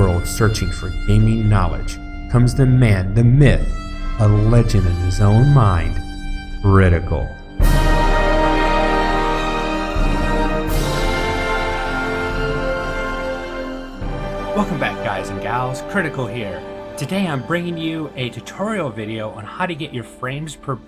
world searching for gaming knowledge comes the man, the myth, a legend in his own mind, Critical. Welcome back, guys and gals, Critical here. Today I'm bringing you a tutorial video on how to get your frames per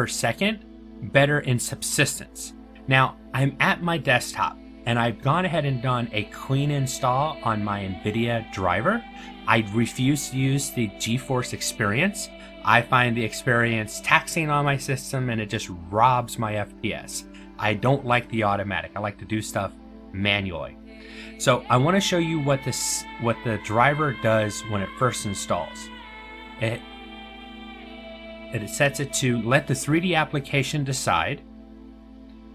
second better in Subsistence. Now, I'm at my desktop and I've gone ahead and done a clean install on my Nvidia driver. I refuse to use the GeForce experience. I find the experience taxing on my system and it just robs my FPS. I don't like the automatic. I like to do stuff manually. So I want to show you what the driver does when it first installs. It sets it to let the 3D application decide,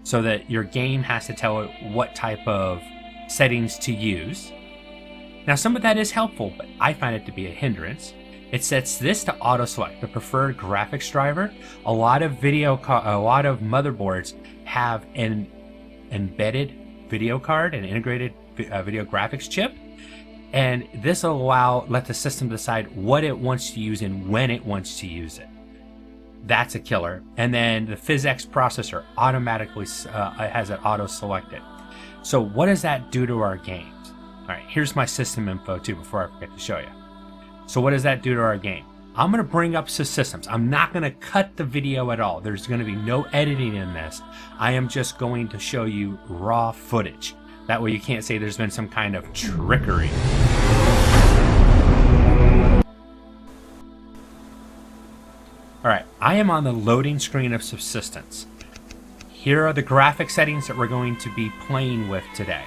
so that your game has to tell it what type of settings to use. Now, some of that is helpful, but I find it to be a hindrance. It sets this to auto select the preferred graphics driver. A lot of motherboards have an embedded video card, an integrated video graphics chip, and this will let the system decide what it wants to use and when it wants to use it. That's a killer. And then the PhysX processor automatically has it auto selected. So what does that do to our games? All right, here's my system info too before I forget to show you. So what does that do to our game? I'm going to bring up Subsistence. I'm not going to cut the video at all. There's going to be no editing in this. I am just going to show you raw footage. That way you can't say there's been some kind of trickery. Alright, I am on the loading screen of Subsistence. Here are the graphic settings that we're going to be playing with today.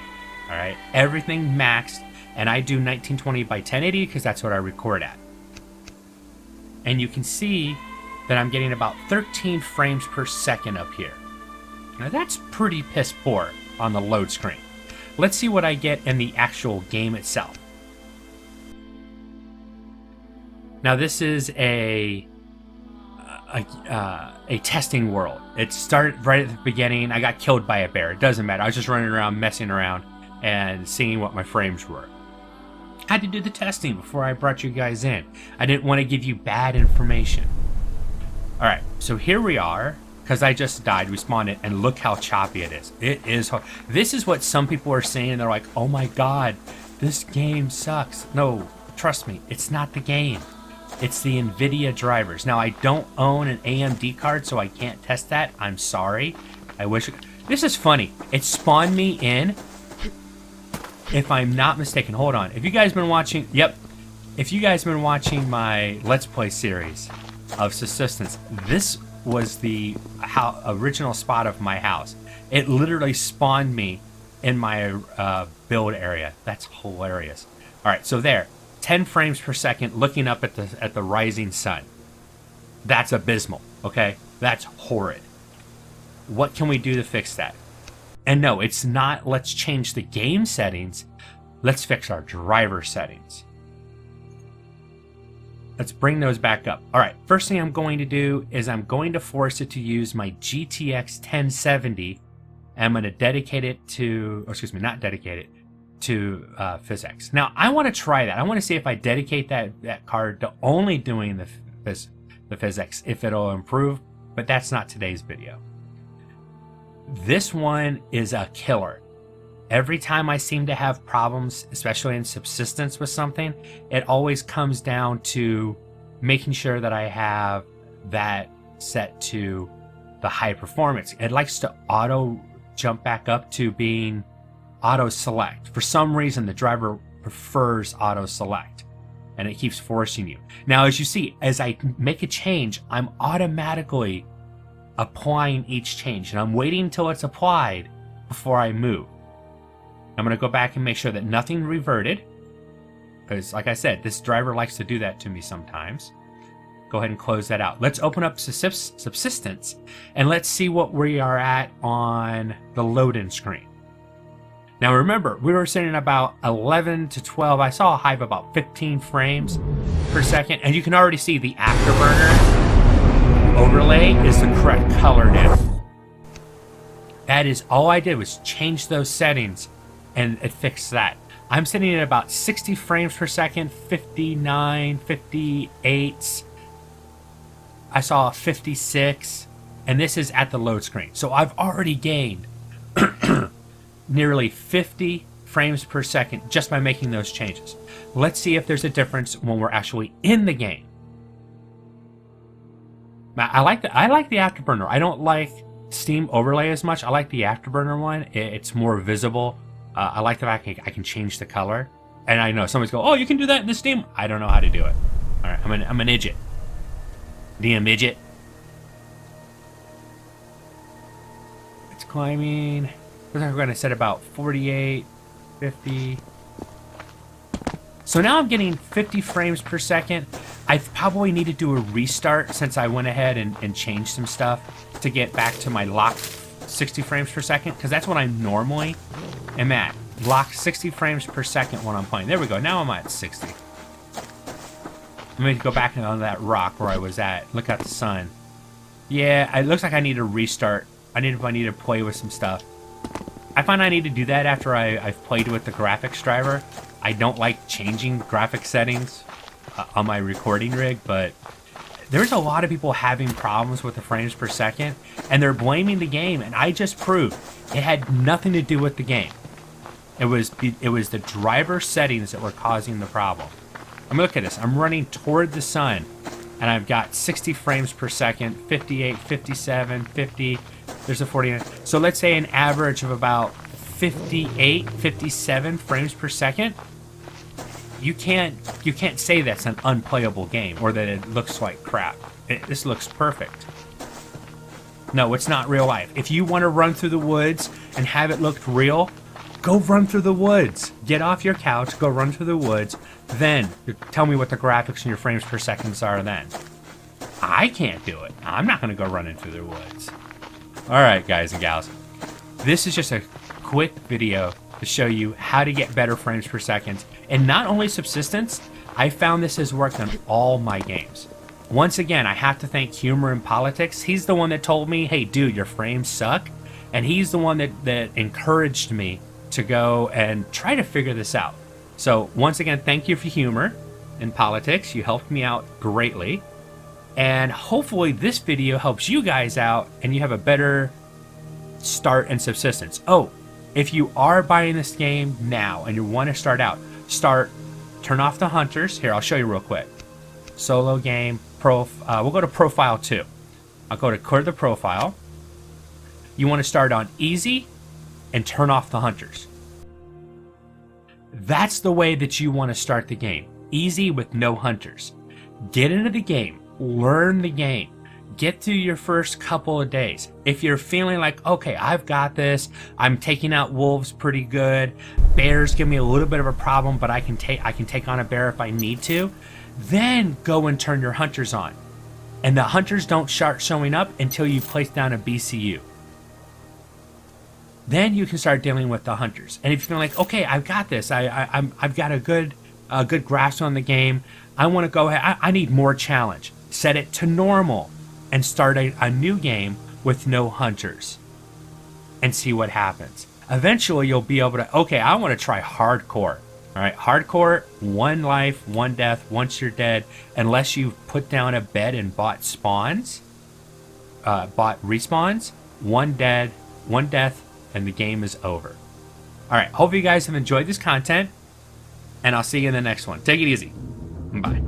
Alright, everything maxed, and I do 1920 by 1080 because that's what I record at. And you can see that I'm getting about 13 frames per second up here. Now that's pretty piss poor on the load screen. Let's see what I get in the actual game itself. Now this is a testing world. It started right at the beginning. I got killed by a bear. It doesn't matter. I was just running around, messing around, and seeing what my frames were. I had to do the testing before I brought you guys in. I didn't want to give you bad information. Alright, so here we are. Because I just died, respawned it, and look how choppy it is. It is hard. This is what some people are saying. They're like, oh my god, this game sucks. No, trust me, it's not the game. It's the Nvidia drivers. Now, I don't own an AMD card, so I can't test that. I'm sorry. I wish... This is funny. It spawned me in, if I'm not mistaken. Hold on. If you guys been watching... Yep. If you guys been watching my Let's Play series of Subsistence, this was the original spot of my house. It literally spawned me in my build area. That's hilarious. All right, so there, 10 frames per second, looking up at the rising sun. That's abysmal. Okay, that's horrid. What can we do to fix that? And no, it's not let's change the game settings. Let's fix our driver settings. Let's bring those back up. All right, first thing I'm going to do is I'm going to force it to use my GTX 1070. I'm going to dedicate it to, or excuse me, not dedicate it to PhysX. Now, I want to try that. I want to see if I dedicate that card to only doing the PhysX, if it'll improve, but that's not today's video. This one is a killer. Every time I seem to have problems, especially in Subsistence with something, it always comes down to making sure that I have that set to the high performance. It likes to auto jump back up to being auto select. For some reason, the driver prefers auto select, and it keeps forcing you. Now, as you see, as I make a change, I'm automatically applying each change, and I'm waiting until it's applied before I move. I'm going to go back and make sure that nothing reverted, because like I said, this driver likes to do that to me sometimes. Go ahead and close that out. Let's open up Subsistence and let's see what we are at on the loading screen. Now remember, we were sitting about 11 to 12. I saw a high of about 15 frames per second, and you can already see the afterburner overlay is the correct color now. That is all I did was change those settings and it fixed that. I'm sitting at about 60 frames per second, 59, 58. I saw 56, and this is at the load screen. So I've already gained nearly 50 frames per second just by making those changes. Let's see if there's a difference when we're actually in the game. I like the Afterburner. I don't like Steam Overlay as much. I like the Afterburner one. It's more visible. I like the fact I can change the color. And I know somebody's go, oh, you can do that in the Steam. I don't know how to do it. All right, I'm an idiot. Damn midget. It's climbing. Looks like we're gonna set about 48, 50. So now I'm getting 50 frames per second. I probably need to do a restart since I went ahead and changed some stuff to get back to my locked 60 frames per second, because that's what I normally am at. Locked 60 frames per second when I'm playing. There we go. Now I'm at 60. I'm going to go back on that rock where I was at. Look at the sun. Yeah, it looks like I need to restart. I need to play with some stuff. I find I need to do that after I've played with the graphics driver. I don't like changing graphic settings on my recording rig, but there's a lot of people having problems with the frames per second, and they're blaming the game, and I just proved it had nothing to do with the game. It was the driver settings that were causing the problem. I mean, look at this. I'm running toward the sun, and I've got 60 frames per second, 58, 57, 50. There's a 49. So let's say an average of about 58, 57 frames per second. You can't say that's an unplayable game or that it looks like crap. This looks perfect. No, it's not real life. If you want to run through the woods and have it look real, go run through the woods. Get off your couch, go run through the woods. Then tell me what the graphics and your frames per seconds are then. I can't do it. I'm not going to go running through the woods. All right, guys and gals. This is just a quick video to show you how to get better frames per second. And not only Subsistence, I found this has worked on all my games. Once again, I have to thank Humor in Politics. He's the one that told me, hey, dude, your frames suck. And he's the one that encouraged me to go and try to figure this out. So once again, thank you for Humor in Politics. You helped me out greatly. And hopefully this video helps you guys out and you have a better start in Subsistence. Oh, if you are buying this game now and you want to start out, turn off the hunters. Here, I'll show you real quick. Solo game, we'll go to profile 2. I'll go to clear the profile. You want to start on easy and turn off the hunters. That's the way that you want to start the game. Easy with no hunters. Get into the game. Learn the game. Get through your first couple of days. If you're feeling like, okay, I've got this, I'm taking out wolves pretty good, bears give me a little bit of a problem, but I can take on a bear if I need to, then go and turn your hunters on. And the hunters don't start showing up until you place down a BCU. Then you can start dealing with the hunters. And if you feel like, okay, I've got this, I've got a good grasp on the game, I want to go ahead, I need more challenge. Set it to normal and start a new game with no hunters and see what happens. Eventually you'll be able to, okay, I want to try hardcore. All right, hardcore, 1 life, 1 death, once you're dead, unless you've put down a bed and bought spawns, bought respawns, 1 dead, 1 death, and the game is over. All right, hope you guys have enjoyed this content, and I'll see you in the next one. Take it easy. Bye.